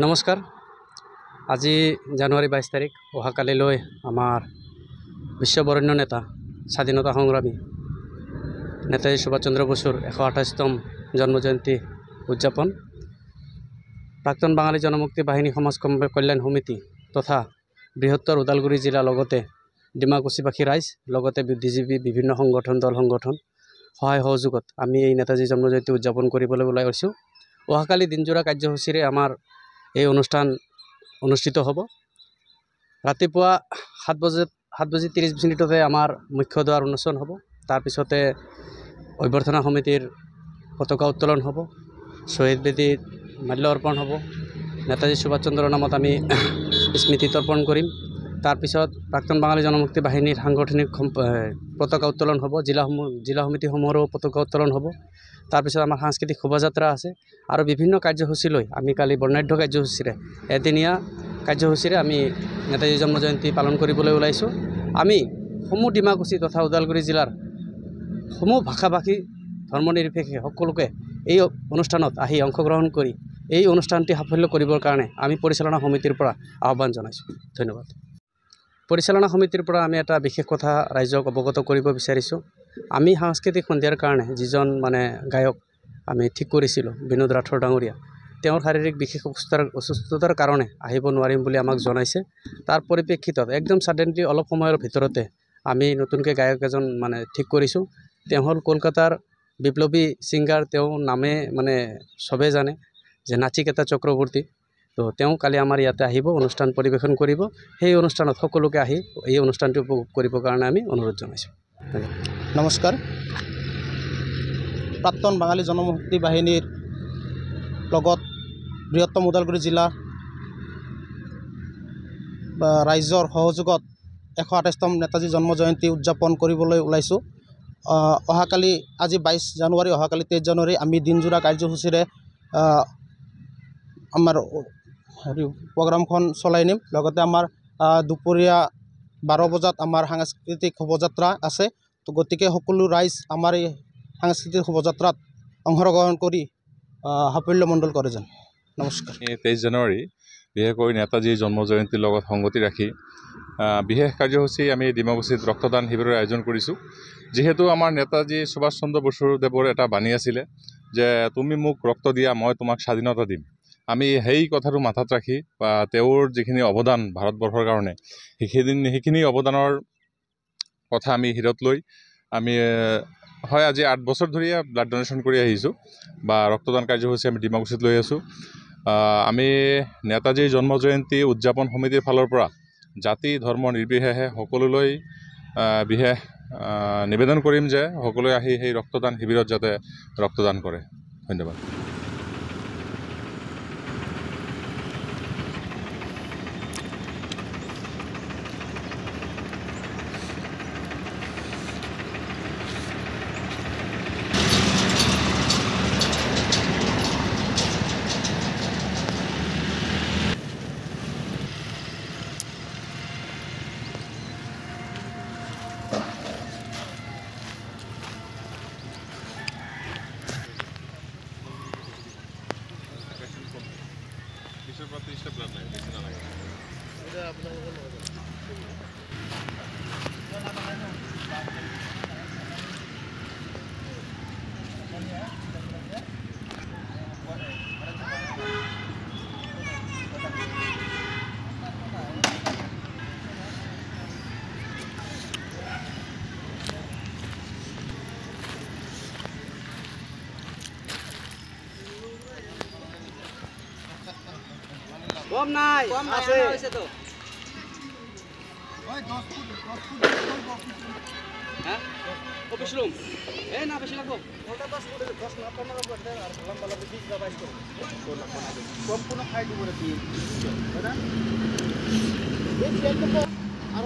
নমস্কাৰ। আজি জানুৱাৰী 22 তাৰিখ অহাকালিলৈ আমাৰ বিশ্ববৰেণ্য নেতা স্বাধীনতা সংগ্ৰামী নেতাজী সুভাষ চন্দ্ৰ বসুৰ 128তম জন্মজয়ন্তী উদযাপন। প্ৰাক্তন বাঙালী জনমুক্তি বাহিনী সমাজ কল্যাণ সমিতি তথা বৃহত্তৰ ওদালগুৰি জিলা লগতে ডিমাকুছিবাসী ৰাইজ লগতে বুদ্ধিজীৱী বিভিন্ন সংগঠন দল সংগঠন সহায় সহযোগত আমি এই নেতাজী জন্মজয়ন্তী উদযাপন কৰিবলৈ ওলাই আহিছোঁ। অহাকালি দিনজোৰা কাৰ্যসূচীৰে আমাৰ এই অনুষ্ঠান অনুষ্ঠিত হ'ব। ৰাতিপুৱা 7:30 আমাৰ মুখ্য দ্বাৰ উন্মোচন হ'ব। তাৰপিছতে অভ্যৰ্থনা সমিতিৰ পতাকা উত্তোলন হ'ব, শ্বহীদ বেদীত মাল্য অৰ্পণ হ'ব, নেতাজী সুভাষ চন্দ্ৰৰ নামত আমি স্মৃতি তৰ্পণ কৰিম। তাৰপিছত প্ৰাক্তন বাঙালী জনমুক্তি বাহিনীৰ সাংগঠনিক পতাকা উত্তোলন হ'ব, জিলা সমিতিসমূহৰো পতাকা উত্তোলন হ'ব। তাৰপিছত আমাৰ সাংস্কৃতিক শোভাযাত্ৰা আছে আৰু বিভিন্ন কাৰ্যসূচী লৈ আমি কালি বৰ্ণাঢ্য কাৰ্যসূচীৰে এদিনীয়া কাৰ্যসূচীৰে আমি নেতাজী জন্মজয়ন্তী পালন কৰিবলৈ ওলাইছোঁ। আমি সমূহ ডিমাকুছী তথা ওদালগুৰি জিলাৰ সমূহ ভাষাভাষী ধৰ্মনিৰপেক্ষে সকলোকে এই অনুষ্ঠানত আহি অংশগ্ৰহণ কৰি এই অনুষ্ঠানটি সাফল্য কৰিবৰ কাৰণে আমি পৰিচালনা সমিতিৰ পৰা আহ্বান জনাইছোঁ। ধন্যবাদ। পৰিচালনা সমিতিৰ পৰা আমি এটা বিশেষ কথা ৰাইজক অৱগত কৰিব বিচাৰিছোঁ। আমি সাংস্কৃতিক সন্ধিয়াৰ কাৰণে যিজন গায়ক আমি ঠিক কৰিছিলোঁ, বিনোদ ৰাথোৰ ডাঙৰীয়া, তেওঁৰ শাৰীৰিক বিশেষ অসুস্থতাৰ কাৰণে আহিব নোৱাৰিম বুলি আমাক জনাইছে। তাৰ পৰিপ্ৰেক্ষিতত একদম ছাডেনলি অলপ সময়ৰ ভিতৰতে আমি নতুনকৈ গায়ক এজন ঠিক কৰিছোঁ। তেওঁ হ'ল কলকাতাৰ বিপ্লৱী ছিংগাৰ। তেওঁ নামে চবেই জানে যে নাচিকেতা চক্ৰৱৰ্তী। তো তেওঁ কালি আমাৰ ইয়াতে আহিব, অনুষ্ঠান পৰিৱেশন কৰিব। সেই অনুষ্ঠানত সকলোকে আহি এই অনুষ্ঠানটি উপভোগ কৰিবৰ কাৰণে আমি অনুৰোধ জনাইছোঁ। নমস্কাৰ। প্ৰাক্তন বাঙালী জনমুক্তি বাহিনীৰ লগত বৃহত্তম ওদালগুৰি জিলা ৰাইজৰ সহযোগত 128তম নেতাজী জন্মজয়ন্তী উদযাপন কৰিবলৈ ওলাইছোঁ। অহাকালি আজি 22 জানুৱাৰী, অহাকালি 23 জানুৱাৰী আমি দিনজোৰা কাৰ্যসূচীৰে আমাৰ প্ৰগ্ৰামখন চলাই নিম। লগতে আমাৰ দুপৰীয়া 12 বজাত আমাৰ সাংস্কৃতিক শোভাযাত্ৰা আছে। তো গতিকে সকলো ৰাইজ আমাৰ এই সাংস্কৃতিক শোভাযাত্ৰাত অংশগ্ৰহণ কৰি সাফল্যমণ্ডল কৰে যেন। নমস্কাৰ। 23 জানুৱাৰী বিশেষকৈ নেতাজীৰ জন্মজয়ন্তীৰ লগত সংগতি ৰাখি বিশেষ কাৰ্যসূচী আমি ডিমাকুছিত ৰক্তদান শিবিৰৰ আয়োজন কৰিছোঁ। যিহেতু আমাৰ নেতাজী সুভাষ চন্দ্ৰ বসুদেৱৰ এটা বাণী আছিলে যে তুমি মোক ৰক্ত দিয়া, মই তোমাক স্বাধীনতা দিম। আমি সেই কথাটো মাথাত ৰাখি বা তেওঁৰ যিখিনি অৱদান ভাৰতবৰ্ষৰ কাৰণে সেইখিনি অৱদানৰ কথা আমি হৃদত লৈ আমি আজি 8 বছৰ ধৰি ব্লাড ডনেশ্যন কৰি আহিছোঁ বা ৰক্তদান কাৰ্যসূচী আমি ডিমাকুছিত লৈ আছোঁ। আমি নেতাজীৰ জন্মজয়ন্তী উদযাপন সমিতিৰ ফালৰ পৰা জাতি ধৰ্ম নিৰ্বিশেষে সকলোলৈ বিশেষ নিবেদন কৰিম যে সকলোৱে আহি সেই ৰক্তদান শিবিৰত যাতে ৰক্তদান কৰে। ধন্যবাদ। কম নাই আছে তো। হ্যাঁ অফিস ৰুম না বেশি লাগবো। সম্পূৰ্ণ খাই দিব আৰ